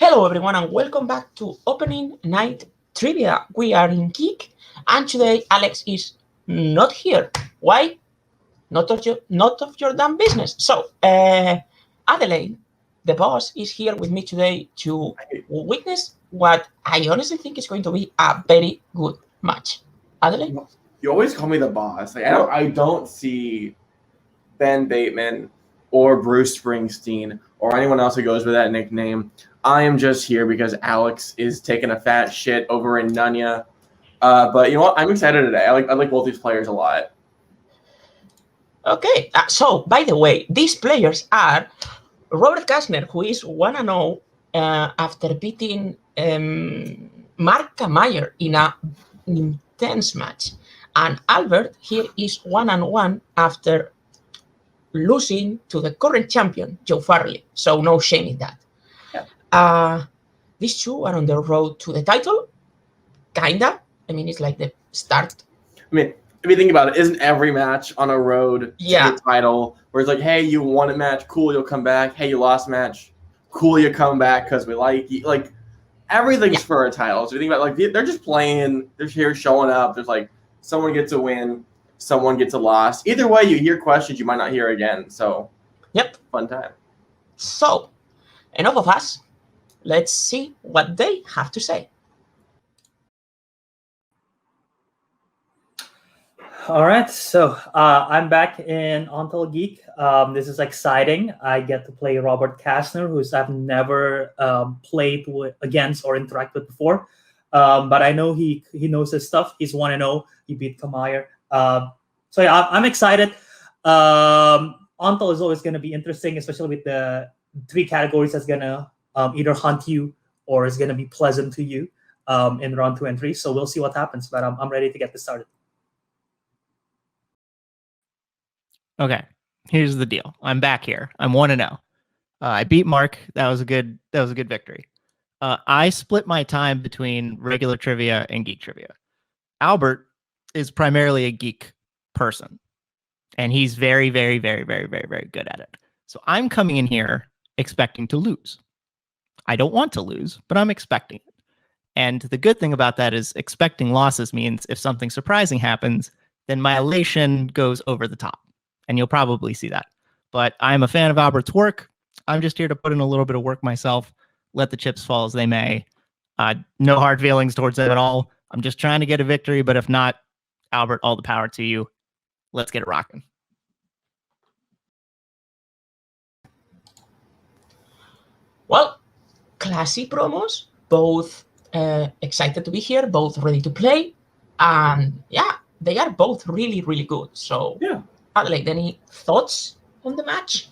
Hello everyone and welcome back to Opening Night Trivia. We are in Geek and today Alex is not here. Why? Not of your damn business. So, Adelaide, the boss, is here with me today to witness what I honestly think is going to be a very good match. Adelaide? You always call me the boss. Like, I don't see Ben Bateman or Bruce Springsteen or anyone else who goes with that nickname. I am just here because Alex is taking a fat shit over in Nunya. But you know what? I'm excited today. I like both these players a lot. Okay. So, by the way, these players are Robert Castner, who is 1-0 after beating Mark Mayer in an intense match. And Albert here is 1-1 after losing to the current champion, Joe Farley. So no shame in that. Yeah. These two are on the road to the title. Kinda. I mean, it's like the start. I mean, if you think about it, isn't every match on a road to the title where it's like, hey, you won a match, cool, you'll come back. Hey, you lost a match, cool, you come back because we like you. Like, everything's for a title. So if you think about it, like, they're just playing, they're here showing up. There's like, someone gets a win, someone gets a loss. Either way, you hear questions you might not hear again. So, fun time. So, enough of us. Let's see what they have to say. All right, so I'm back in Until Geek. This is exciting. I get to play Robert Castner, who I've never played against or interacted with before. But I know he knows his stuff. He's 1-0. He beat Kamayer. So yeah, I'm excited. Until is always going to be interesting, especially with the three categories that's going to either hunt you or is going to be pleasant to you in round 2 and 3. So we'll see what happens. But I'm ready to get this started. Okay, here's the deal. I'm back here. I'm 1-0. I beat Mark. That was a good victory. I split my time between regular trivia and geek trivia. Albert is primarily a geek person, and he's very, very, very, very, very, very good at it. So I'm coming in here expecting to lose. I don't want to lose, but I'm expecting it. And the good thing about that is expecting losses means if something surprising happens, then my elation goes over the top. And you'll probably see that. But I'm a fan of Albert's work. I'm just here to put in a little bit of work myself, let the chips fall as they may. No hard feelings towards it at all. I'm just trying to get a victory, but if not, Albert, all the power to you. Let's get it rocking. Well, classy promos, both excited to be here, both ready to play. And yeah, they are both really, really good. So yeah. Adelaide, any thoughts on the match?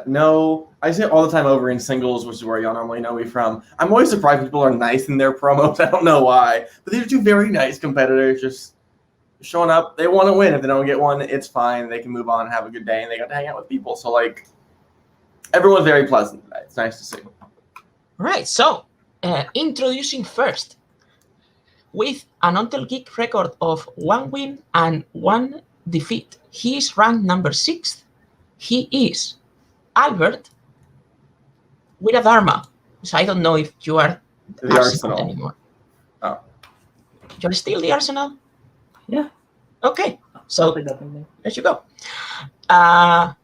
No. I say it all the time over in singles, which is where y'all normally know me from. I'm always surprised people are nice in their promos. I don't know why. But these are two very nice competitors just showing up. They want to win. If they don't get one, it's fine. They can move on and have a good day, and they got to hang out with people. So, like, everyone's very pleasant today. It's nice to see. Right. So, introducing first, with an Until Geek record of 1 win and 1 defeat. He is ranked number 6th. He is Albert Wiradharma. So I don't know if you are the Arsenal anymore. Oh. You're still the Arsenal? Yeah. Okay. So there you go. And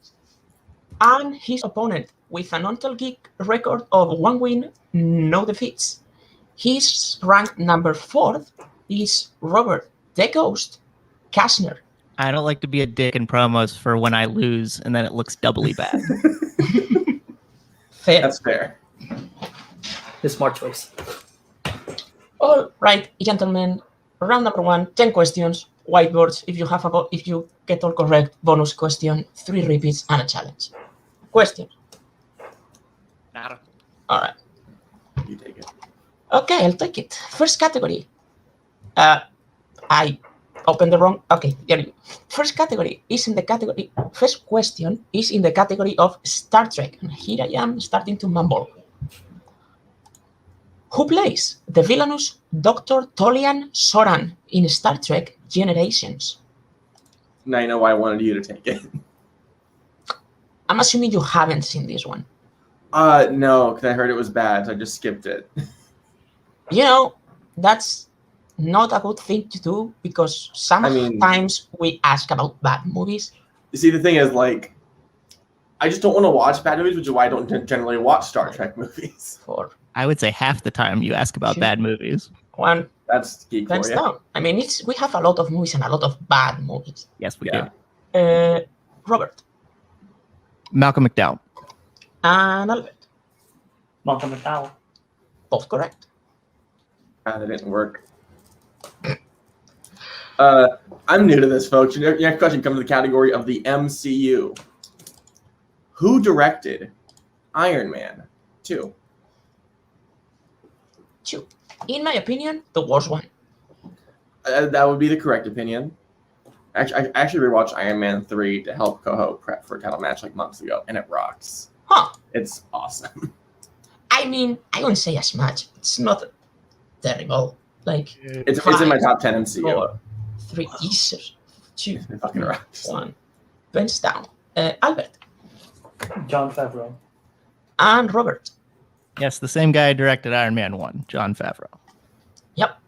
his opponent with an Until Geek record of 1 win, no defeats. He's ranked number 4th. Is Robert the Ghost Castner. I don't like to be a dick in promos for when I lose and then it looks doubly bad. Fair. That's fair. The smart choice. All right, gentlemen. Round number 1, 10 questions, whiteboards. If you get all correct, bonus question, 3 repeats and a challenge. Question. Nada. All right. You take it. Okay, I'll take it. First category. I opened the wrong. Okay, there you go. First category is in the category. First question is in the category of Star Trek, and here I am starting to mumble. Who plays the villainous Dr. Tolian Soran in Star Trek Generations? Now you know why I wanted you to take it. I'm assuming you haven't seen this one. No, because I heard it was bad, so I just skipped it. You know, that's not a good thing to do because sometimes we ask about bad movies. You see, the thing is, like, I just don't want to watch bad movies, which is why I don't generally watch Star Trek movies. I would say half the time you ask about bad movies. One. That's Geek for you. Down. I mean, we have a lot of movies and a lot of bad movies. Yes, we do. Robert. Malcolm McDowell. And Albert. Malcolm McDowell. Both correct. That didn't work. I'm new to this, folks. Your next question comes to the category of the MCU. Who directed Iron Man 2? 2. In my opinion, the worst one. That would be the correct opinion. Actually, I actually rewatched Iron Man 3 to help Coho prep for a title match like months ago, and it rocks. Huh. It's awesome. I mean, I wouldn't say as much. It's not terrible. Like it's in my top 10 MCU. 4, 3 pieces. 2. It fucking rocks. 1. Pens down. Albert. Jon Favreau. And Robert. Yes, the same guy directed Iron Man 1, Jon Favreau. Yep.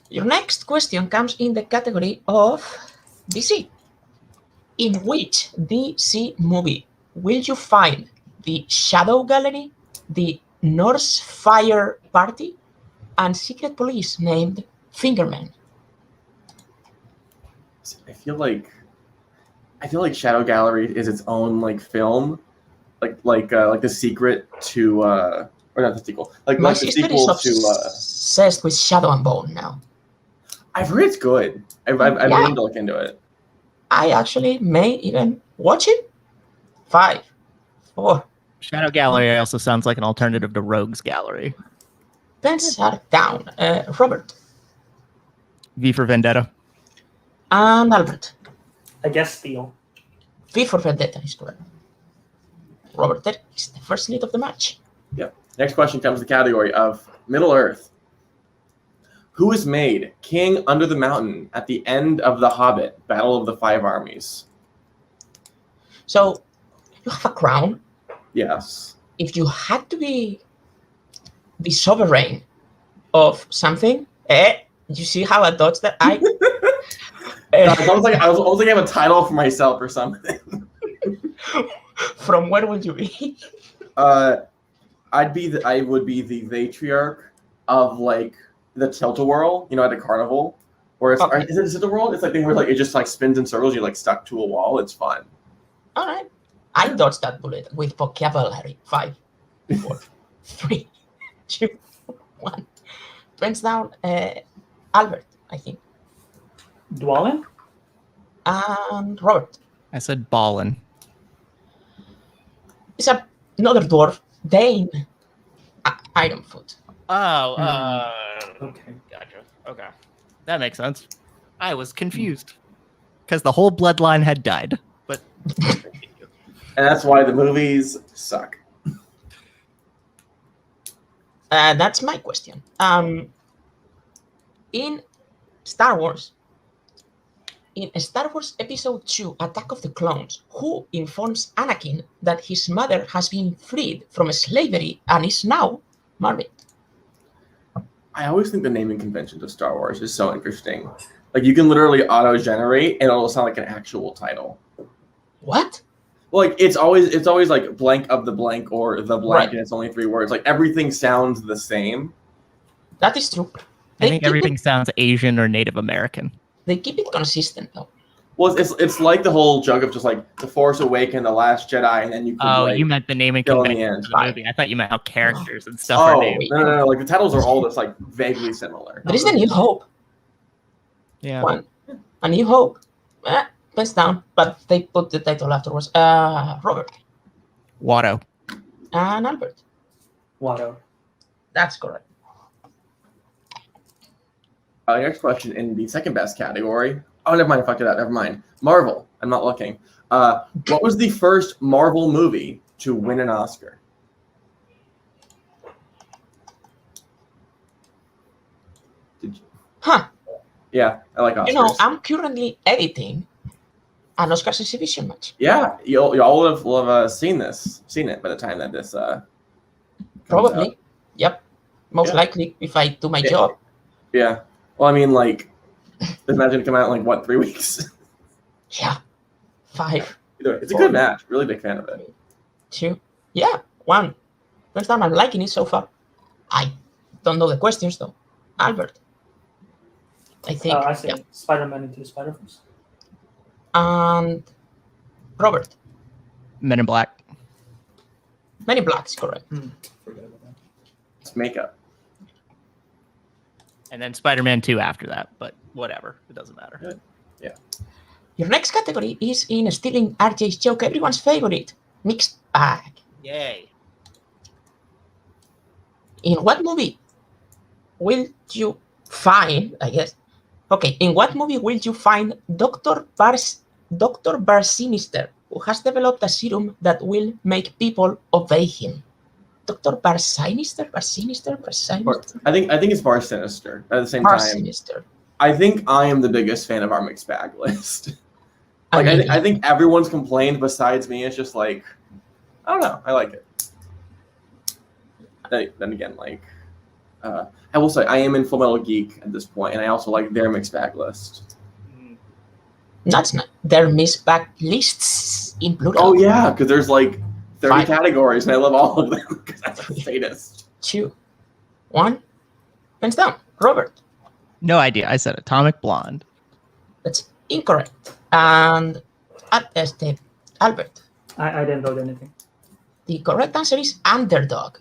Your next question comes in the category of DC. In which DC movie will you find the Shadow Gallery, the Norse Fire Party, and secret police named Fingerman? I feel like Shadow Gallery is its own like film, like the secret to or not the sequel, like My the sister sequel is to. Obsessed with Shadow and Bone now. I've heard it's good. I've meaning to look into it. I actually may even watch it. 5, 4. Shadow Gallery also sounds like an alternative to Rogues Gallery. Pens are down. Robert. V for Vendetta. And Albert. I guess Steel. V for Vendetta is correct. Robert, that is the first lead of the match. Yep. Next question comes to the category of Middle Earth. Who is made king under the mountain at the end of The Hobbit, Battle of the Five Armies? So, you have a crown. Yes. If you had to be the sovereign of something, you see how I dodged that? I was like I have a title for myself or something. From where would you be? I would be the matriarch of like the tilt-a-whirl, at a carnival. Or is it a tilt-a-whirl? It's like thing where like it just like spins in circles. You're like stuck to a wall. It's fun. All right, I dodged that bullet with vocabulary. 5, 4, 3, 2, 1. Turns down. Albert, I think. Dwalin? And Robert. I said Ballin. It's another dwarf. Dane. Ironfoot. Oh, Okay. gotcha. Okay. That makes sense. I was confused. Because the whole bloodline had died. But And that's why the movies suck. That's my question. In Star Wars Episode 2, Attack of the Clones, who informs Anakin that his mother has been freed from slavery and is now married? I always think the naming conventions of Star Wars is so interesting. Like you can literally auto-generate and it'll sound like an actual title. What? Like it's always like blank of the blank or the blank, Right. and it's only 3 words. Like everything sounds the same. That is true. I think everything sounds Asian or Native American. They keep it consistent though. Well, it's like the whole joke of just like The Force Awakens, The Last Jedi, and then you could You meant the naming fill in the convention end. of the movie. I thought you meant how characters and stuff are Oh named. no! Like the titles are all just like vaguely similar. There is the New Hope Yeah. one. A New Hope. Pens down, but they put the title afterwards. Robert Watto. and Albert. Watto. That's correct. Next question in the second best category. Oh, never mind. I fucked it up. Never mind. Marvel. I'm not looking. What was the first Marvel movie to win an Oscar? Huh. Yeah, I like Oscars. You know, I'm currently editing an Oscars exhibition match. Yeah, y'all will have seen it by the time that this comes Probably. out. Yep. Most likely, if I do my job. Yeah. Well, I mean, like, this match gonna come out in like what, 3 weeks? Yeah. 5. It's a good match. Really big fan of it. 2. Yeah. 1. Hands down, I'm liking it so far. I don't know the questions though. Albert. I think. I say Spider-Man into the Spider-Verse. And Robert. Men in Black. Men in Black is correct. Forget about that. It's makeup. And then Spider-Man 2 after that, but whatever. It doesn't matter. Good. Yeah. Your next category is in stealing RJ's joke, everyone's favorite, mixed bag. Yay. In what movie will you find, I guess, okay, in what movie will you find Dr. Bar Sinister, who has developed a serum that will make people obey him? Dr. Bar Sinister? I think it's Bar Sinister. At the same Bar time, Sinister. I think I am the biggest fan of our mixed bag list. I think everyone's complained besides me. It's just like, I don't know. I like it. Then again, like, I will say I am in Full Metal Geek at this point, and I also like their mixed bag list. That's not their mixed bag lists in plural. Oh yeah, because there's like 30 5. categories, and I love all of them because that's a sadist. 2, 1, hands down. Robert. No idea. I said Atomic Blonde. That's incorrect. And Albert. I didn't know anything. The correct answer is Underdog.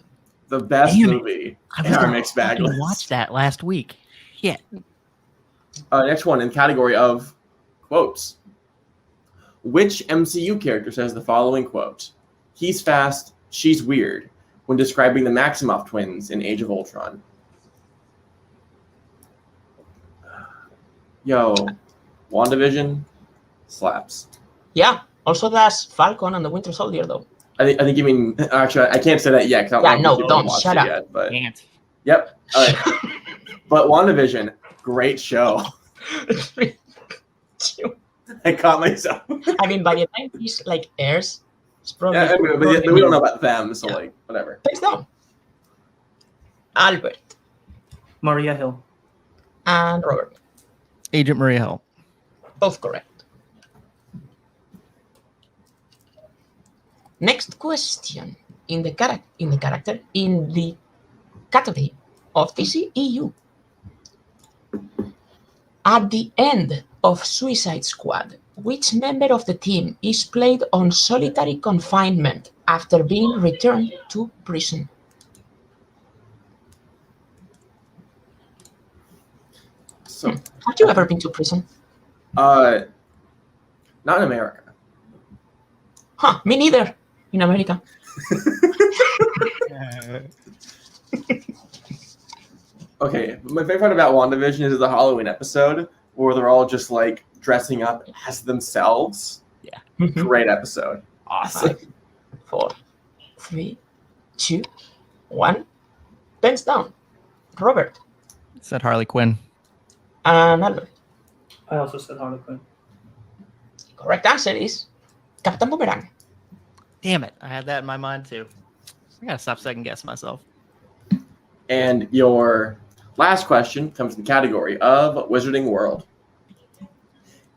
The best Damn it. movie I in our mixed bag list. watched that last week. Shit. Next one in category of quotes. Which MCU character says the following quote? He's fast, she's weird, when describing the Maximoff twins in Age of Ultron. Yo, WandaVision slaps. Yeah. Also, that's Falcon and the Winter Soldier, though. I think you mean, actually, I can't say that yet. Because I don't watched shut it up. yet, but Can't. yep. All right. But WandaVision, great show. I caught myself. I mean, by the time this like airs, it's probably. Yeah, but we don't know about them, so like whatever. Thanks down. Albert Maria Hill. and Robert, Agent Maria Hill. both correct. Next question in the category of DCEU. At the end of Suicide Squad, which member of the team is placed on solitary confinement after being returned to prison? So, Have you ever been to prison? not in America. Huh, me neither. In America. Okay, my favorite part about WandaVision is the Halloween episode where they're all just like dressing up as themselves. Yeah. Great episode. Awesome. 5, 4, 3, 2, 1. Pens down. Robert Said Harley Quinn. and Albert. I also said Harley Quinn. Correct answer is Captain Boomerang. Damn it. I had that in my mind too. I gotta stop second guessing myself. And your last question comes in the category of Wizarding World.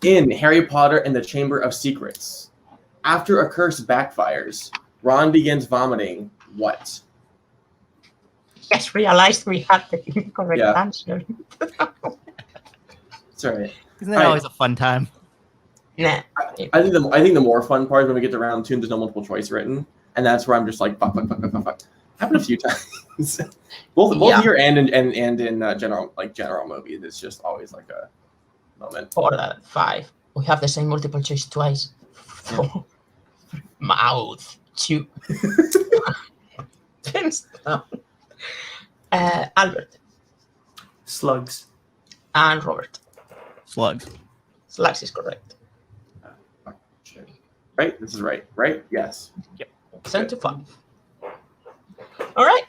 In Harry Potter and the Chamber of Secrets, after a curse backfires, Ron begins vomiting what? Just realized we had the incorrect answer. It's all right. Isn't that always a fun time? Nah. I think the more fun part is when we get to round 2 and there's no multiple choice written, and that's where I'm just like fuck. Happened a few times, both here and in general movies. It's just always like a moment. 4, 5. We have the same multiple choice twice. 4. Mouth. 2. Pens down. Albert Slugs. and Robert. Slugs. Slugs is correct. Right? This is right. Right? Yes. Yep. 7 to 5. All right.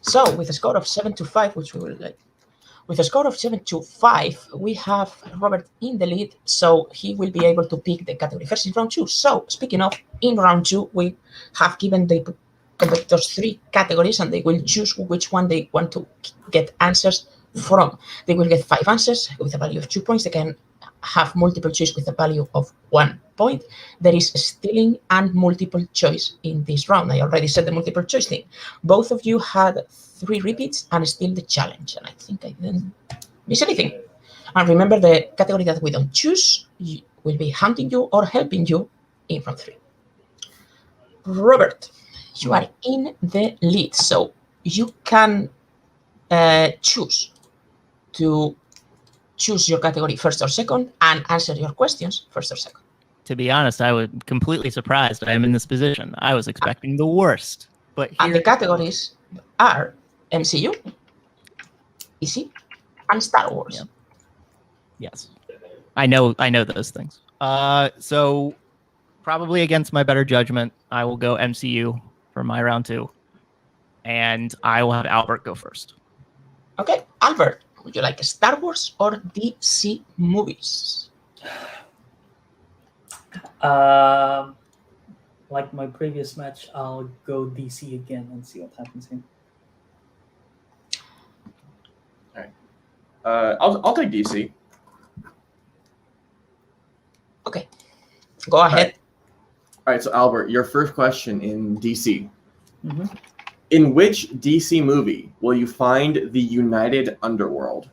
So with a score of 7 to 5, which we will like, With a score of 7-5, we have Robert in the lead, so he will be able to pick the category first in round 2. So, speaking of, in round 2, we have given the competitors 3 categories, and they will choose which one they want to get answers from. They will get 5 answers with a value of 2 points. They can have multiple choice with a value of 1 point. There is stealing and multiple choice in this round. I already said the multiple choice thing. Both of you had 3 repeats and still the challenge, and I think I didn't miss anything. And remember, the category that we don't choose will be hunting you or helping you in round 3. Robert, you are in the lead, so you can choose to choose your category first or second and answer your questions first or second. To be honest, I was completely surprised I am in this position. I was expecting the worst. But and the categories are MCU, DC, and Star Wars. Yeah. Yes. I know those things. So probably against my better judgment, I will go MCU for my round 2. And I will have Albert go first. Okay, Albert, would you like Star Wars or DC movies? Like my previous match, I'll go DC again and see what happens here. All right. I'll take DC. Okay, go ahead. All right. So Albert, your first question in DC. Mm-hmm. In which DC movie will you find the United Underworld?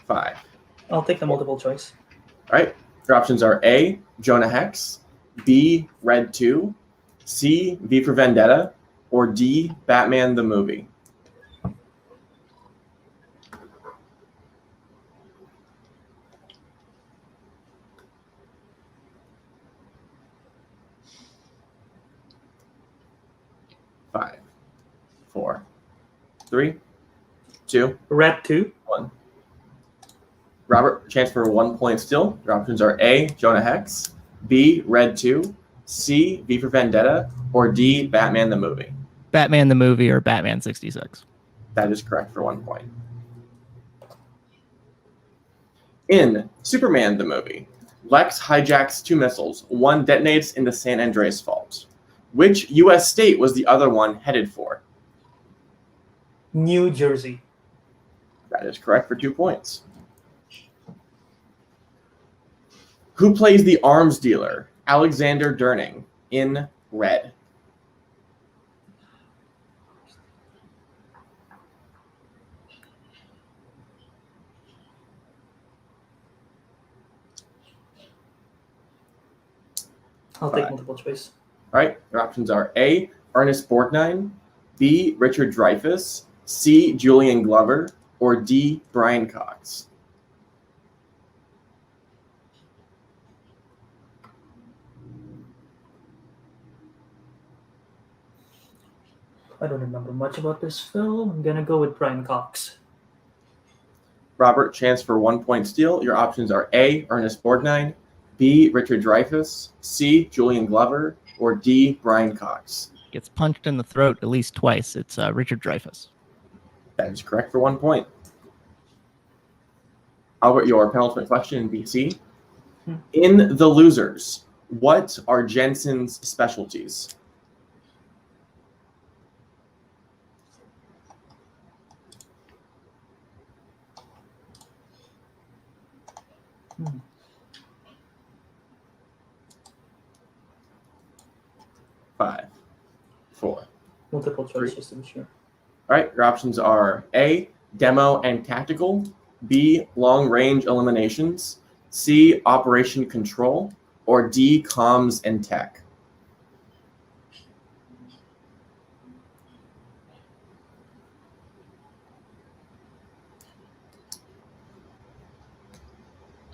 Five. I'll take the multiple choice. All right. Your options are A, Jonah Hex, B, Red 2, C, V for Vendetta, or D, Batman the movie. Five, 4, 3, 2, Red 2. 1. Robert, chance for 1 point still. Your options are A, Jonah Hex, B, Red 2, C, V for Vendetta, or D, Batman the movie. Batman the movie or Batman 66. That is correct for 1 point. In Superman the movie, Lex hijacks 2 missiles. One detonates in the San Andreas Fault. Which U.S. state was the other one headed for? New Jersey. That is correct for 2 points. Who plays the arms dealer, Alexander Durning, in Red? I'll take multiple choice. All right, your options are A, Ernest Borgnine, B, Richard Dreyfuss, C, Julian Glover, or D, Brian Cox. I don't remember much about this film. I'm gonna go with Brian Cox. Robert, chance for 1 point steal. Your options are A, Ernest Borgnine, B, Richard Dreyfuss, C, Julian Glover, or D, Brian Cox. Gets punched in the throat at least twice. It's Richard Dreyfuss. That is correct for 1 point. Albert, your penultimate question in BC. In The Losers, what are Jensen's specialties? Five, 4. Multiple choice 3. just to be sure. All right, your options are A, demo and tactical, B, long range eliminations, C, operation control, or D, comms and tech.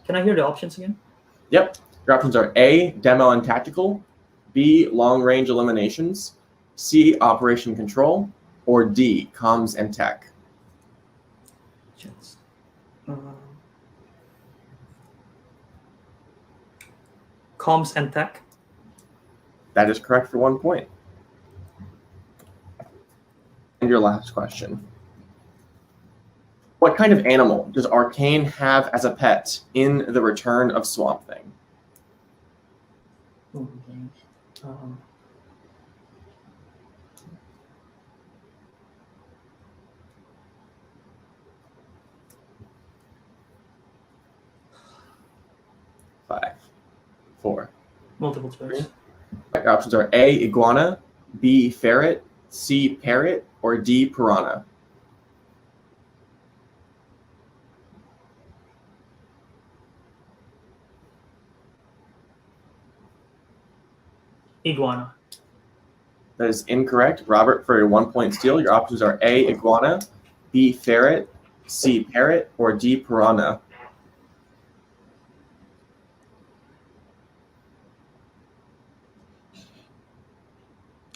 Can I hear the options again? Yep. Your options are A, demo and tactical, B, long range eliminations, C, operation control, or D, comms and tech. Comms and Tech. That is correct for 1 point. And your last question. What kind of animal does Arcane have as a pet in The Return of Swamp Thing? Um, 5, 4. Multiple choice. Your options are A, iguana, B, ferret, C, parrot, or D, piranha. Iguana. That is incorrect. Robert, for your 1 point steal, your options are A, iguana, B, ferret, C, parrot, or D, piranha.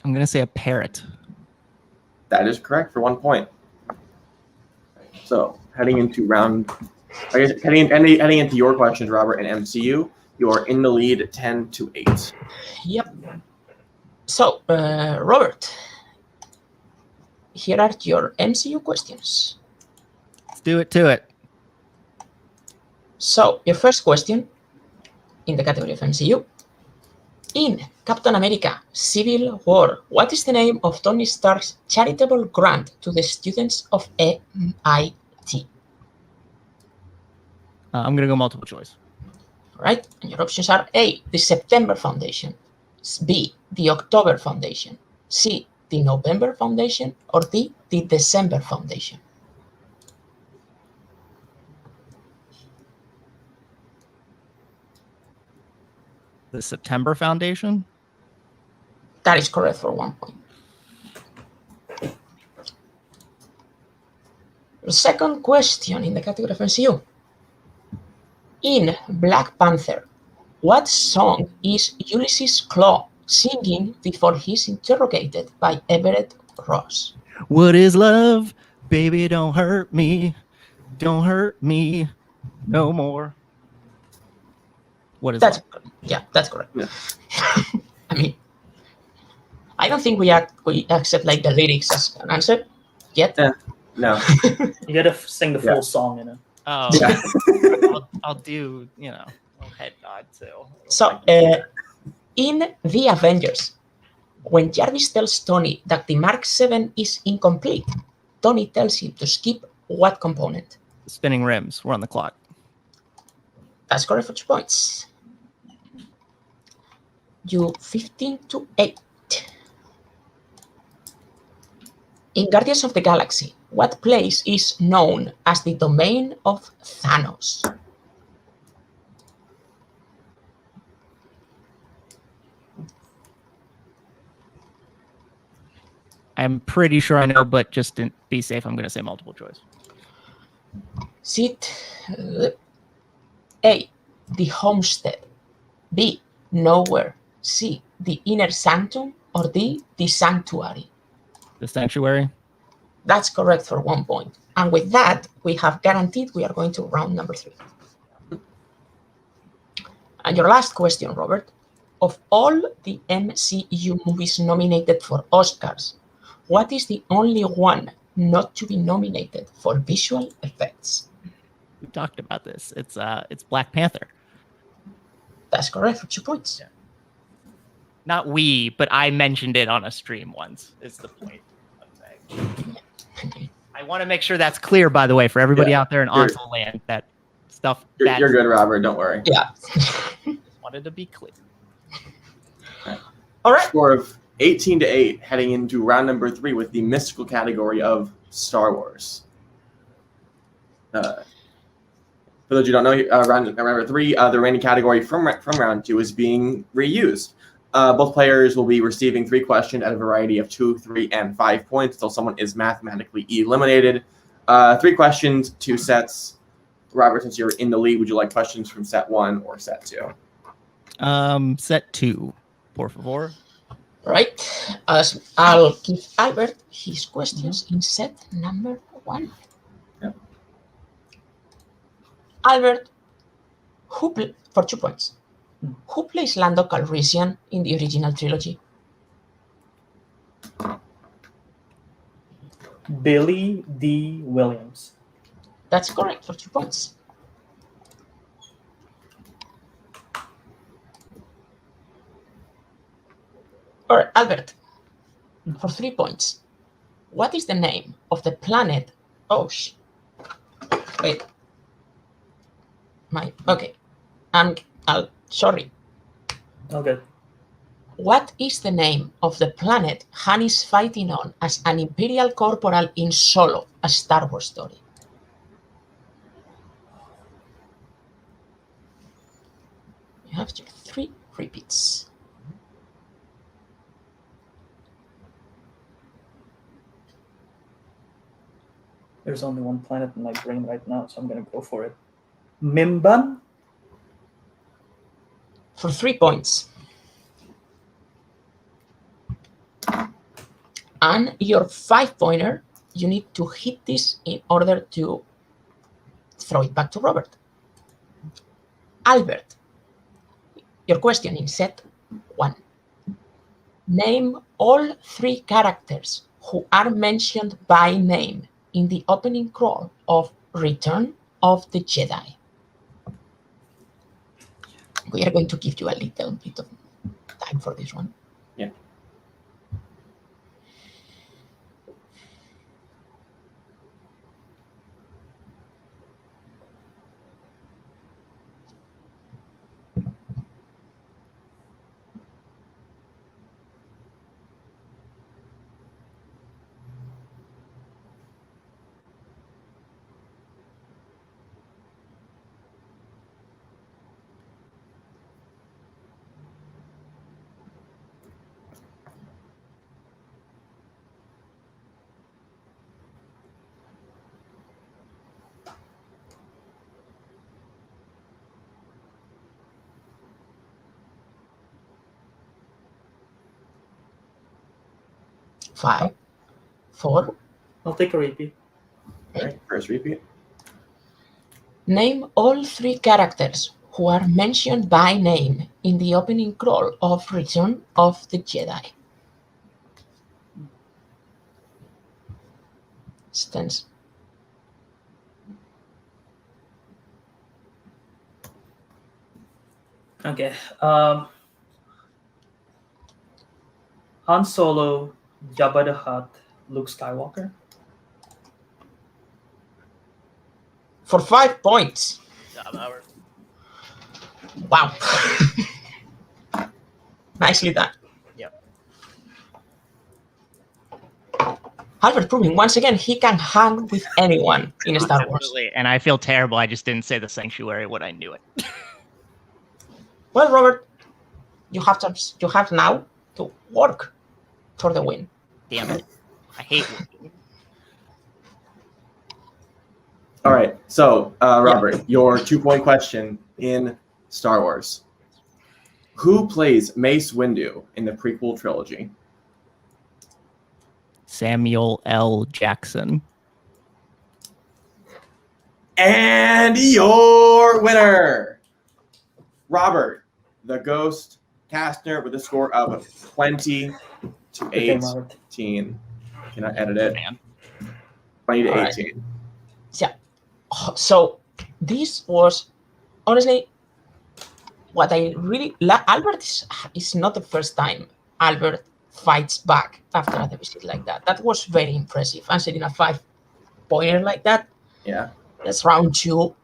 I'm going to say a parrot. That is correct for 1 point. So heading into round, I guess heading into your questions, Robert, and MCU, you are in the lead 10-8. Yep. So, Robert, here are your MCU questions. Let's do it to it. So, your first question in the category of MCU. In Captain America Civil War, what is the name of Tony Stark's charitable grant to the students of MIT? I'm going to go multiple choice. All right, and your options are A, the September Foundation, B, the October Foundation, C, the November Foundation, or D, the December Foundation. The September Foundation? That is correct for 1 point. The second question in the category of MCU. In Black Panther, what song is Ulysses Claw singing before he's interrogated by Everett Ross? What is love? Baby, don't hurt me. Don't hurt me no more. What is That's love? Yeah, that's correct. Yeah. I mean, I don't think we accept like the lyrics as an answer yet. No. You gotta sing the full song in it. Oh, Yeah. I'll do, a head nod too. So, in The Avengers, when Jarvis tells Tony that the Mark 7 is incomplete, Tony tells him to skip what component? Spinning rims. We're on the clock. That's correct for 2 points. You 15-8. In Guardians of the Galaxy, what place is known as the domain of Thanos? I'm pretty sure I know, but just to be safe, I'm going to say multiple choice. Is it A, the Homestead, B, Nowhere, C, the Inner Sanctum, or D, the Sanctuary? The Sanctuary? That's correct for 1 point. And with that, we have guaranteed we are going to round number 3. And your last question, Robert. Of all the MCU movies nominated for Oscars, what is the only one not to be nominated for visual effects? We talked about this. It's Black Panther. That's correct for 2 points. Yeah. Not we, but I mentioned it on a stream once, is the point I'm saying. I want to make sure that's clear, by the way, for everybody out there in Onsel land, that stuff. You're good, Robert. Don't worry. Yeah. Wanted to be clear. All right. Score of 18-8, heading into round number 3 with the mystical category of Star Wars. For those who don't know, round number 3, the remaining category from round 2 is being reused. Both players will be receiving 3 questions at a variety of 2, 3, and 5 points until someone is mathematically eliminated. 3 questions, 2 sets. Robert, since you're in the lead, would you like questions from set 1 or set 2? Set 2, por favor. Right. I'll give Albert his questions in set number 1. Yep. Albert, for 2 points. Who plays Lando Calrissian in the original trilogy? Billy D. Williams. That's correct for 2 points. All right, Albert, for 3 points. What is the name of the planet? Oh, wait. Okay. Sorry. Okay. What is the name of the planet Han is fighting on as an Imperial Corporal in Solo, a Star Wars story? You have your 3 repeats. There's only one planet in my brain right now, so I'm going to go for it. Mimban? For 3 points. And your 5-pointer, you need to hit this in order to throw it back to Robert. Albert, your question in set 1. Name all 3 characters who are mentioned by name in the opening crawl of Return of the Jedi. We are going to give you a little bit of time for this one. Yeah. Five, 4. I'll take a repeat. All right, first repeat. Name all 3 characters who are mentioned by name in the opening crawl of Return of the Jedi. Stands. Okay. Han Solo, Jabba the Hutt, Luke Skywalker. For 5 points. Wow. Nicely done. Yep. Albert proving once again he can hang with anyone in Star Wars. Absolutely. And I feel terrible. I just didn't say the sanctuary when I knew it. Well, Robert, you have now to work for the win. Damn it. I hate working. All right. So, Robert, your 2-point question in Star Wars. Who plays Mace Windu in the prequel trilogy? Samuel L. Jackson. And your winner, Robert, the Ghost Castner, with a score of 20 to 18. Can I edit it? 20 to 18. Right. Yeah. So this was honestly what I really Albert is not the first time Albert fights back after a deficit like that. That was very impressive. Answering a 5-pointer like that. Yeah. That's round 2,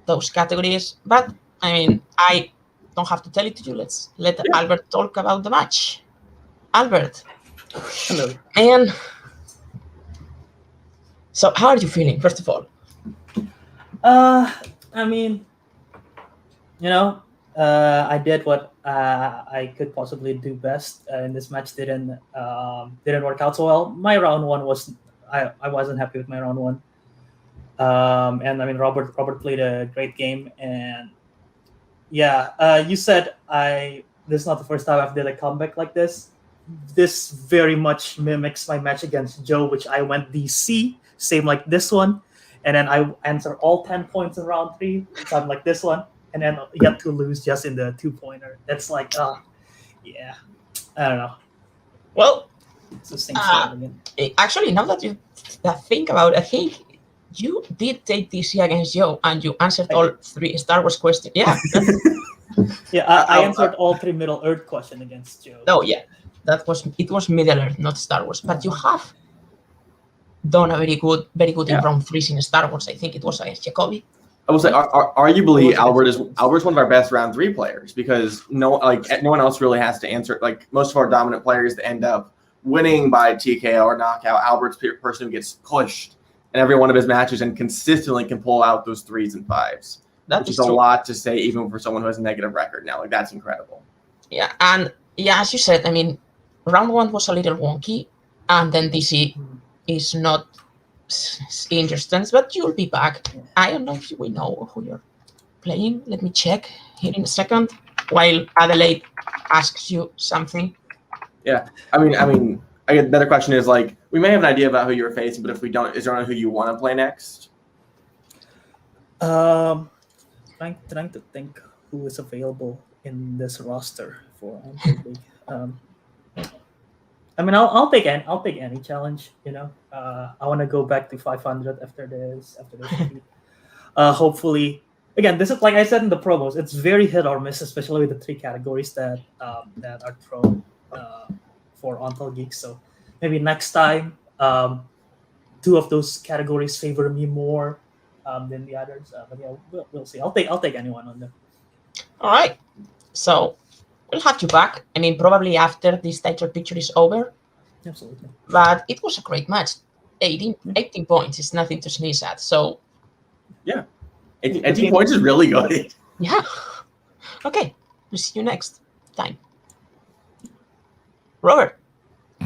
those categories. But I mean, I don't have to tell it to you. Let's let Albert talk about the match. Albert. Hello. And so how are you feeling, first of all? I mean, I did what I could possibly do best, and this match didn't work out so well. My round 1 was I wasn't happy with my round 1, and I mean Robert played a great game, and yeah, you said this is not the first time I've did a comeback like this. This very much mimics my match against Joe, which I went DC, same like this one. And then I answer all 10 points in round 3, something like this one. and then you have to lose just in the 2-pointer. That's like, yeah, I don't know. Well, It's the same story again. Actually, now that you think about it, I think you did take DC against Joe, and you answered all 3 Star Wars questions. Yeah. Yeah, I answered all 3 Middle Earth questions against Joe. Oh yeah, it was Middle Earth, not Star Wars. But you have done a very good in round 3 in Star Wars. I think it was against Jacoby. I will say, arguably, Albert's one of our best round 3 players because no one else really has to answer. Like most of our dominant players that end up winning by TKO or knockout, Albert's the person who gets pushed in every one of his matches and consistently can pull out those 3s and 5s. Which is a lot to say, even for someone who has a negative record now. Like that's incredible. Yeah, and as you said, I mean, round 1 was a little wonky, and then DC is not in your stance, but you'll be back. I don't know if we know who you're playing. Let me check here in a second while Adelaide asks you something. Yeah, I mean, another question is like, we may have an idea about who you're facing, but if we don't, is there anyone who you want to play next? Trying to think who is available in this roster for I mean, I'll take any challenge. You know, I want to go back to 500 after this. Hopefully, again, this is like I said in the promos. It's very hit or miss, especially with the 3 categories that are thrown for Ontel Geek. So maybe next time, 2 of those categories favor me more than the others. But yeah, we'll see. I'll take anyone on them. All right. So we'll have you back. I mean, probably after this title picture is over. Absolutely. But it was a great match. 18 points is nothing to sneeze at. So yeah, 18 points is really good. Yeah. Okay. We'll see you next time. Robert,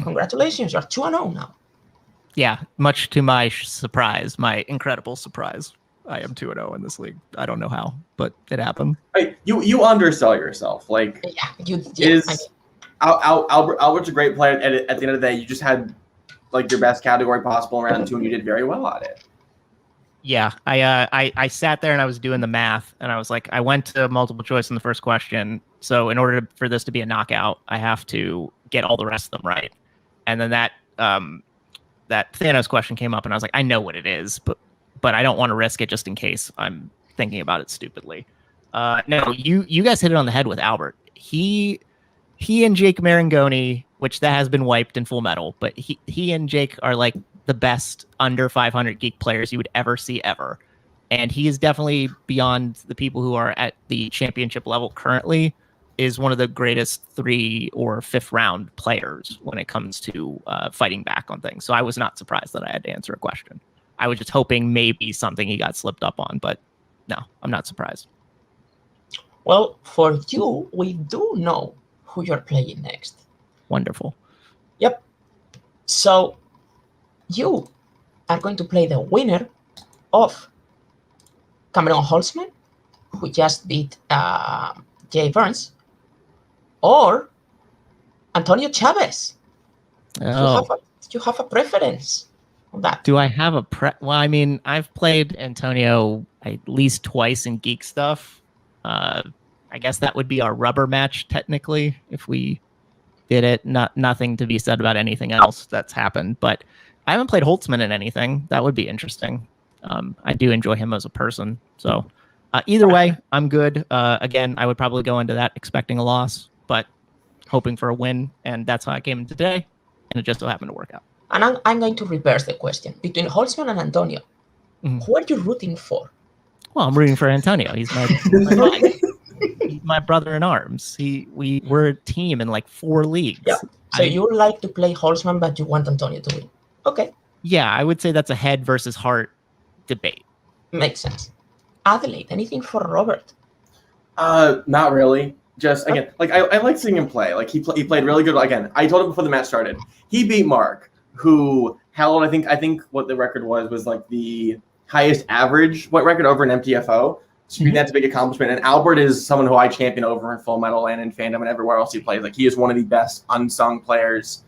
congratulations. You're 2-0 now. Yeah, much to my surprise, my incredible surprise. I am 2-0 in this league. I don't know how, but it happened. Hey, you undersell yourself. Like, Albert's a great player. At the end of the day, you just had like your best category possible in round 2, and you did very well at it. Yeah, I sat there and I was doing the math, and I was like, I went to multiple choice in the first question. So in order for this to be a knockout, I have to get all the rest of them right. And then that Thanos question came up, and I was like, I know what it is, but I don't want to risk it just in case I'm thinking about it stupidly. No, you guys hit it on the head with Albert. He and Jake Marangoni, which that has been wiped in Full Metal, but he and Jake are like the best under 500 Geek players you would ever see ever. And he is definitely beyond the people who are at the championship level currently, is one of the greatest 3 or 5th round players when it comes to fighting back on things. So I was not surprised that I had to answer a question. I was just hoping maybe something he got slipped up on, but no, I'm not surprised. Well, for you, we do know who you're playing next. Wonderful. Yep. So you are going to play the winner of Cameron Holtzman, who just beat Jay Burns, or Antonio Chavez. Oh. You have a preference on that. Do I have a Well, I mean, I've played Antonio at least twice in Geek stuff. I guess that would be our rubber match, technically, if we did it. Nothing to be said about anything else that's happened, but I haven't played Holtzman in anything. That would be interesting. I do enjoy him as a person. So either way, I'm good. Again, I would probably go into that expecting a loss, but hoping for a win. And that's how I came in today. And it just so happened to work out. And I'm going to reverse the question. Between Holtzman and Antonio, who are you rooting for? Well, I'm rooting for Antonio. He's my brother in arms. We're a team in like 4 leagues. Yeah. So you like to play Holtzman, but you want Antonio to win. Okay. Yeah, I would say that's a head versus heart debate. Makes sense. Adelaide, anything for Robert? Not really. Just again, like I like seeing him play. Like he played really good. Again, I told him before the match started. He beat Mark, who held I think what the record was like the highest average record over an MTFO. So that's a big accomplishment. And Albert is someone who I champion over in Full Metal and in fandom and everywhere else he plays. Like he is one of the best unsung players.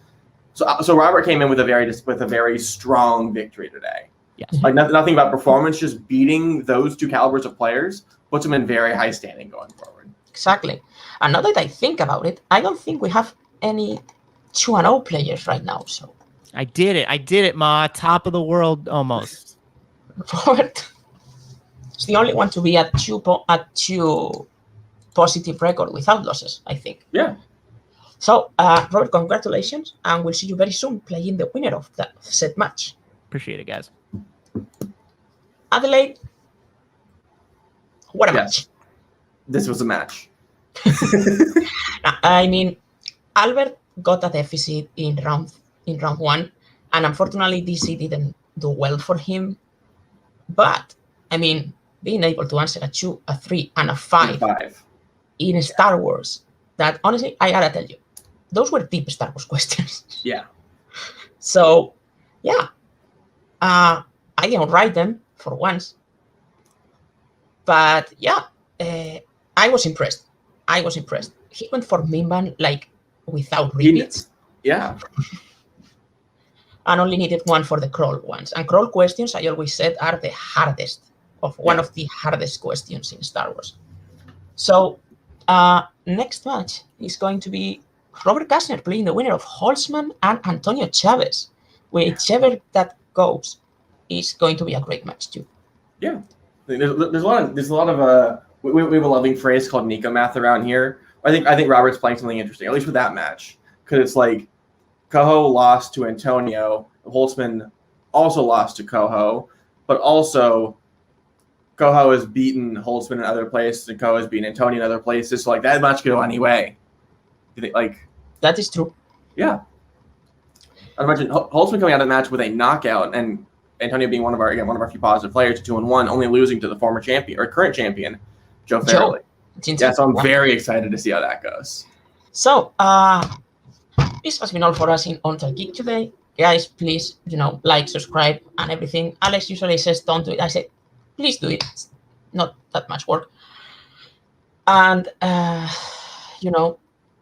So Robert came in with a very strong victory today. Yes. Like nothing about performance, just beating those 2 calibers of players puts them in very high standing going forward. Exactly. And now that I think about it, I don't think we have any 2-0 players right now. So I did it, Ma. Top of the world almost. Robert is the only one to be at two positive record without losses, I think. Yeah. So, Robert, congratulations, and we'll see you very soon playing the winner of that set match. Appreciate it, guys. Adelaide, what a match. This was a match. I mean, Albert got a deficit in round 1, and unfortunately DC didn't do well for him. But I mean, being able to answer a 2, a 3, and a 5 in Star Wars, that honestly, I gotta tell you, those were deep Star Wars questions. Yeah. So, yeah, I didn't write them for once. But yeah, I was impressed. He went for Mimban like without repeats. Yeah. And only needed one for the crawl ones. And crawl questions, I always said, are the hardest one of the hardest questions in Star Wars. So next match is going to be Robert Castner playing the winner of Holtzman and Antonio Chavez. Whichever that goes is going to be a great match too. Yeah. There's a lot of we have a loving phrase called Nico math around here. I think Robert's playing something interesting, at least with that match, because it's like Coho lost to Antonio, Holtzman also lost to Coho, but also Coho has beaten Holtzman in other places, and Coho has beaten Antonio in other places. So like that match could go any way. You think, like that is true. Yeah. I imagine Holtzman coming out of the match with a knockout, and Antonio being one of our few positive players, 2-1, only losing to the former champion or current champion, Joe Farrelly. Yeah, so I'm very excited to see how that goes. So this has been all for us in Until Geek today. Guys, please, like, subscribe, and everything. Alex usually says don't do it. I say, please do it. It's not that much work. And,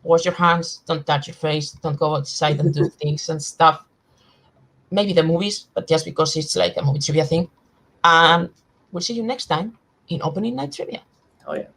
wash your hands, don't touch your face, don't go outside and do things and stuff. Maybe the movies, but just because it's like a movie trivia thing. And we'll see you next time in Opening Night Trivia. Oh, yeah.